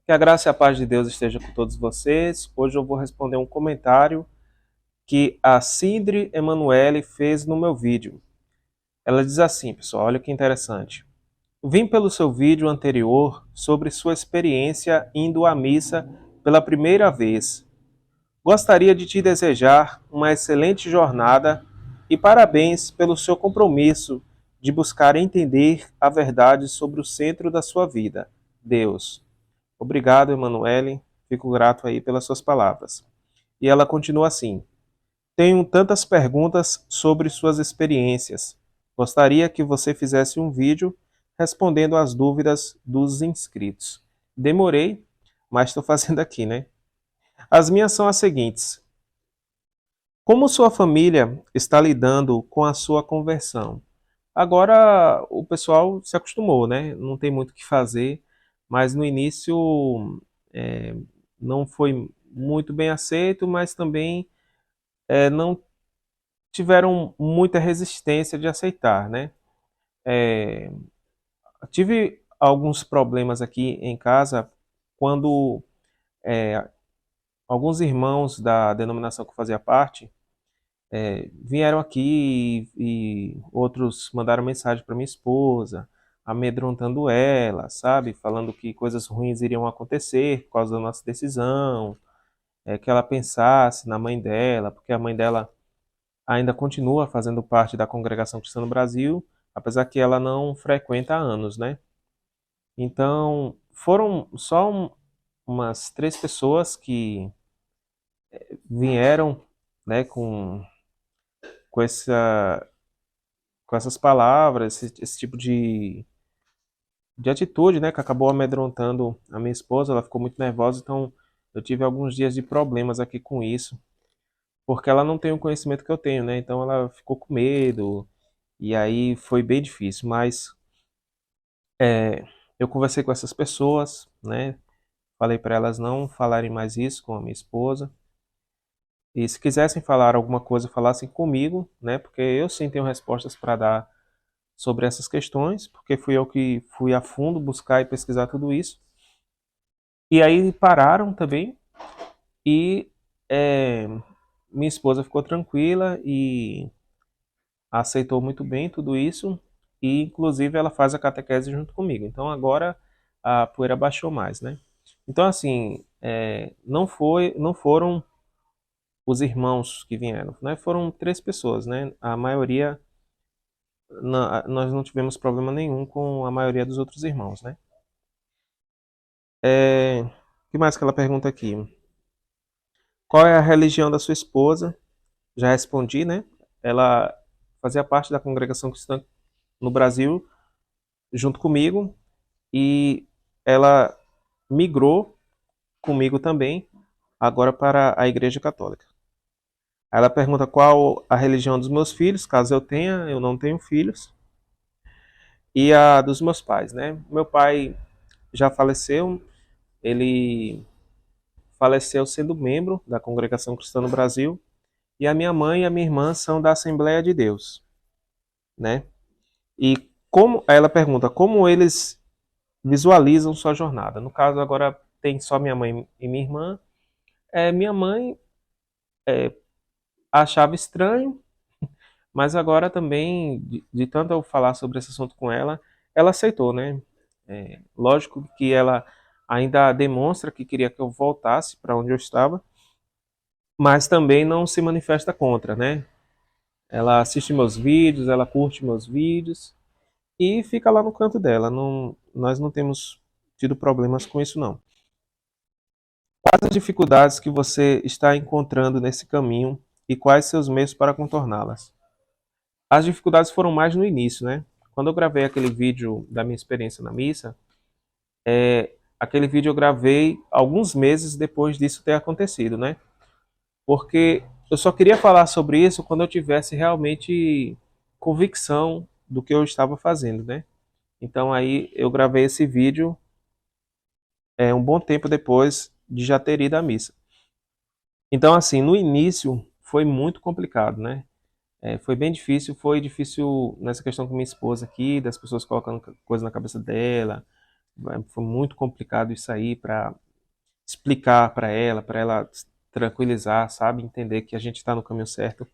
Que a graça e a paz de Deus esteja com todos vocês. Hoje eu vou responder um comentário que a Cindri Emanuele fez no meu vídeo. Ela diz assim, pessoal, olha que interessante. Vim pelo seu vídeo anterior sobre sua experiência indo à missa pela primeira vez. Gostaria de te desejar uma excelente jornada e parabéns pelo seu compromisso de buscar entender a verdade sobre o centro da sua vida, Deus. Obrigado, Emanuele. Fico grato aí pelas suas palavras. E ela continua assim: tenho tantas perguntas sobre suas experiências. Gostaria que você fizesse um vídeo respondendo às dúvidas dos inscritos. Demorei, mas estou fazendo aqui, né? As minhas são as seguintes: como sua família está lidando com a sua conversão? Agora o pessoal se acostumou, né? Não tem muito o que fazer, mas no início é, não foi muito bem aceito, mas também não tiveram muita resistência de aceitar, né? É, tive alguns problemas aqui em casa quando é, alguns irmãos da denominação que eu fazia parte vieram aqui e outros mandaram mensagem para minha esposa, amedrontando ela, sabe? Falando que coisas ruins iriam acontecer por causa da nossa decisão, que ela pensasse na mãe dela, porque a mãe dela ainda continua fazendo parte da Congregação Cristã no Brasil, apesar que ela não frequenta há anos, né? Então, foram só umas 3 pessoas que vieram, né, com essa com essas palavras, esse tipo de atitude, né, que acabou amedrontando a minha esposa. Ela ficou muito nervosa, então eu tive alguns dias de problemas aqui com isso, porque ela não tem o conhecimento que eu tenho, né, então ela ficou com medo, e aí foi bem difícil, mas eu conversei com essas pessoas, né, falei para elas não falarem mais isso com a minha esposa, e se quisessem falar alguma coisa, falassem comigo, né, porque eu sim tenho respostas para dar sobre essas questões, porque fui eu que fui a fundo buscar e pesquisar tudo isso. E aí pararam também e é, minha esposa ficou tranquila e aceitou muito bem tudo isso e inclusive ela faz a catequese junto comigo. Então agora a poeira baixou mais, né? Então assim, não foram os irmãos que vieram, né? Foram 3 pessoas, né? A maioria nós não tivemos problema nenhum com a maioria dos outros irmãos, né? O que mais que ela pergunta aqui? Qual é a religião da sua esposa? Já respondi, né? Ela fazia parte da congregação cristã no Brasil, junto comigo, e ela migrou comigo também, agora para a Igreja Católica. Ela pergunta qual a religião dos meus filhos, caso eu tenha, eu não tenho filhos, e a dos meus pais, né? Meu pai já faleceu, ele faleceu sendo membro da congregação cristã no Brasil, e a minha mãe e a minha irmã são da Assembleia de Deus, né? E como ela pergunta como eles visualizam sua jornada. No caso agora tem só minha mãe e minha irmã. Minha mãe achava estranho, mas agora também de tanto eu falar sobre esse assunto com ela, ela aceitou, né? Lógico que ela ainda demonstra que queria que eu voltasse para onde eu estava, mas também não se manifesta contra, né? Ela assiste meus vídeos, ela curte meus vídeos e fica lá no canto dela. Não, nós não temos tido problemas com isso, não. Quais as dificuldades que você está encontrando nesse caminho e quais seus meios para contorná-las? As dificuldades foram mais no início, né? Quando eu gravei aquele vídeo da minha experiência na missa, aquele vídeo eu gravei alguns meses depois disso ter acontecido, né? Porque eu só queria falar sobre isso quando eu tivesse realmente convicção do que eu estava fazendo, né? Então aí eu gravei esse vídeo um bom tempo depois de já ter ido à missa. Então assim, no início foi muito complicado, né? Foi bem difícil, foi difícil nessa questão com minha esposa aqui, das pessoas colocando coisa na cabeça dela, Foi muito complicado isso aí para explicar para ela tranquilizar, sabe? Entender que a gente está no caminho certo.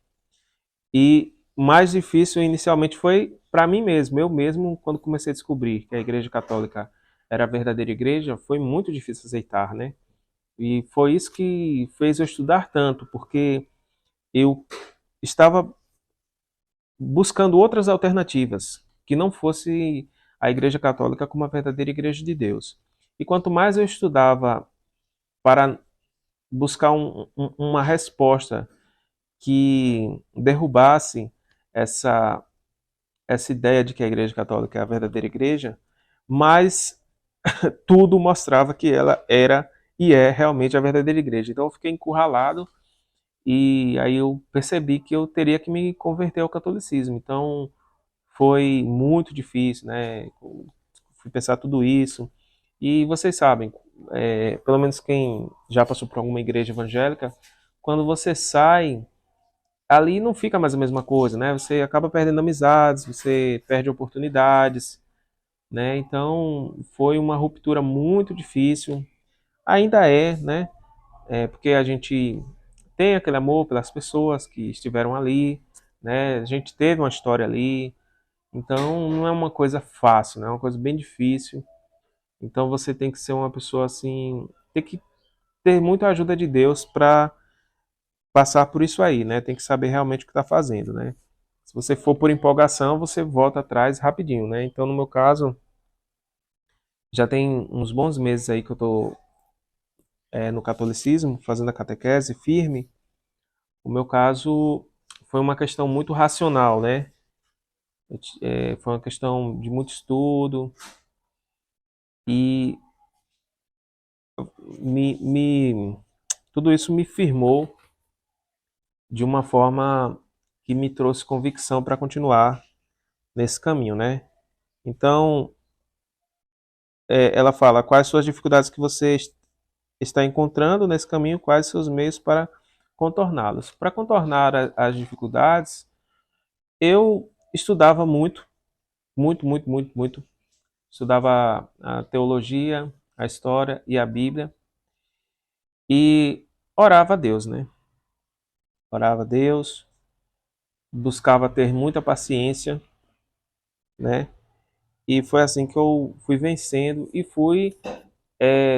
E mais difícil inicialmente foi para mim mesmo. Eu mesmo, quando comecei a descobrir que a Igreja Católica era a verdadeira igreja, foi muito difícil aceitar, né? E foi isso que fez eu estudar tanto, porque eu estava buscando outras alternativas, que não fosse a Igreja Católica como a verdadeira Igreja de Deus. E quanto mais eu estudava para buscar uma resposta que derrubasse essa, essa ideia de que a Igreja Católica é a verdadeira igreja, mais tudo mostrava que ela era e é realmente a verdadeira igreja. Então eu fiquei encurralado e aí eu percebi que eu teria que me converter ao catolicismo. Então foi muito difícil, né? Fui pensar tudo isso. E vocês sabem, pelo menos quem já passou por alguma igreja evangélica, quando você sai, ali não fica mais a mesma coisa, né? Você acaba perdendo amizades, você perde oportunidades, né? Então foi uma ruptura muito difícil. Ainda é, né? Porque a gente tem aquele amor pelas pessoas que estiveram ali, né? A gente teve uma história ali, então não é uma coisa fácil, né? É uma coisa bem difícil. Então você tem que ser uma pessoa assim, tem que ter muita ajuda de Deus para passar por isso aí, né? Tem que saber realmente o que está fazendo, né? Se você for por empolgação, você volta atrás rapidinho, né? Então, no meu caso, já tem uns bons meses aí que eu tô no catolicismo, fazendo a catequese firme. O meu caso foi uma questão muito racional, né? Foi uma questão de muito estudo e tudo isso me firmou de uma forma que me trouxe convicção para continuar nesse caminho, né? Então, ela fala quais suas dificuldades que você está encontrando nesse caminho, quais seus meios para contorná-los. Para contornar as dificuldades, eu estudava muito, muito, muito, muito, muito. Estudava a teologia, a história e a Bíblia e orava a Deus, né? Orava a Deus, buscava ter muita paciência, né? E foi assim que eu fui vencendo e fui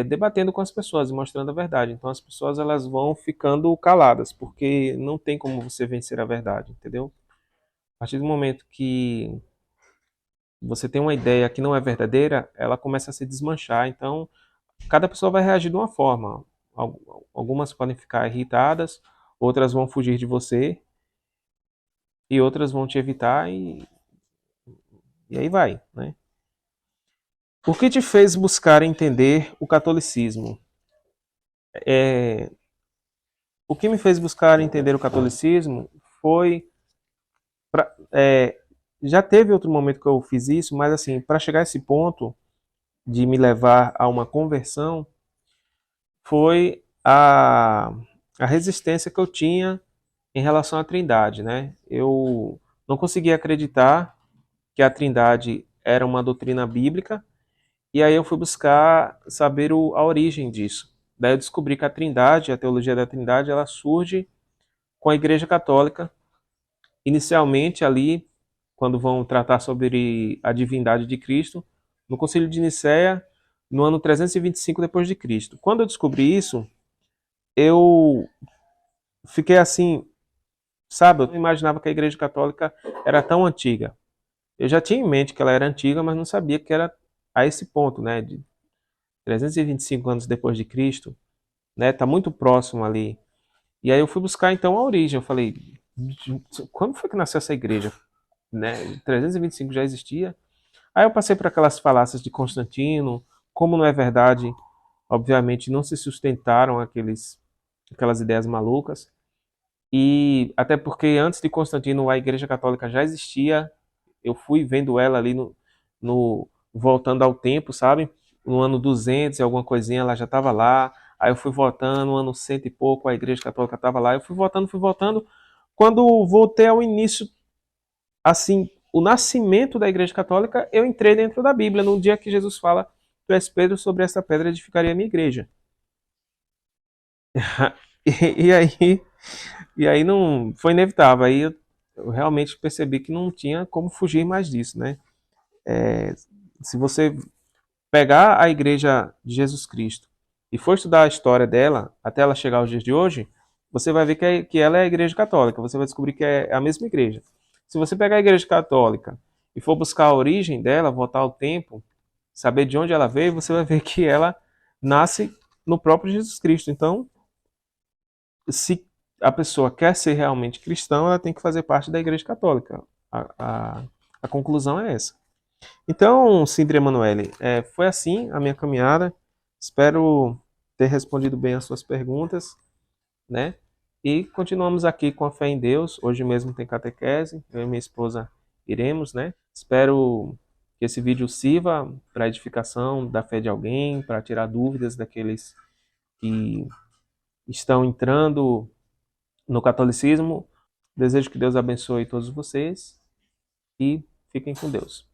debatendo com as pessoas e mostrando a verdade. Então as pessoas elas vão ficando caladas, porque não tem como você vencer a verdade, entendeu? A partir do momento que você tem uma ideia que não é verdadeira, ela começa a se desmanchar. Então cada pessoa vai reagir de uma forma. Algumas podem ficar irritadas, outras vão fugir de você e outras vão te evitar e aí vai, né? O que te fez buscar entender o catolicismo? É, o que me fez buscar entender o catolicismo foi é, já teve outro momento que eu fiz isso, mas assim, para chegar a esse ponto de me levar a uma conversão, foi a resistência que eu tinha em relação à Trindade, né? Eu não conseguia acreditar que a Trindade era uma doutrina bíblica, e aí eu fui buscar saber a origem disso. Daí eu descobri que a Trindade, a teologia da Trindade, ela surge com a Igreja Católica, inicialmente ali, quando vão tratar sobre a divindade de Cristo, no Concílio de Nicéia, no ano 325 depois de Cristo. Quando eu descobri isso, eu fiquei assim, sabe, eu não imaginava que a Igreja Católica era tão antiga. Eu já tinha em mente que ela era antiga, mas não sabia que era a esse ponto, né, de 325 anos depois de Cristo, né, tá muito próximo ali. E aí eu fui buscar então a origem, eu falei, quando foi que nasceu essa igreja? Né? 325 já existia. Aí eu passei por aquelas falácias de Constantino, como não é verdade, obviamente não se sustentaram aquelas ideias malucas. E até porque antes de Constantino a Igreja Católica já existia, eu fui vendo ela ali no voltando ao tempo, sabe? No ano 200 e alguma coisinha ela já estava lá. Aí eu fui voltando, no ano cento e pouco a Igreja Católica estava lá. Eu fui voltando, fui voltando. Quando voltei ao início, assim, o nascimento da Igreja Católica, eu entrei dentro da Bíblia, no dia que Jesus fala tu és Pedro, sobre essa pedra edificaria a minha igreja. E, e aí, e aí não foi inevitável. Aí eu realmente percebi que não tinha como fugir mais disso, né? É, se você pegar a igreja de Jesus Cristo e for estudar a história dela até ela chegar aos dias de hoje, você vai ver que ela é a igreja católica. Você vai descobrir que é a mesma igreja. Se você pegar a igreja católica e for buscar a origem dela, voltar ao tempo, saber de onde ela veio, você vai ver que ela nasce no próprio Jesus Cristo. Então, se a pessoa quer ser realmente cristã, ela tem que fazer parte da igreja católica. A conclusão é essa. Então, Sindri Emanuele, foi assim a minha caminhada. Espero ter respondido bem as suas perguntas, né? E continuamos aqui com a fé em Deus. Hoje mesmo tem catequese, eu e minha esposa iremos, né? Espero que esse vídeo sirva para edificação da fé de alguém, para tirar dúvidas daqueles que estão entrando no catolicismo. Desejo que Deus abençoe todos vocês e fiquem com Deus.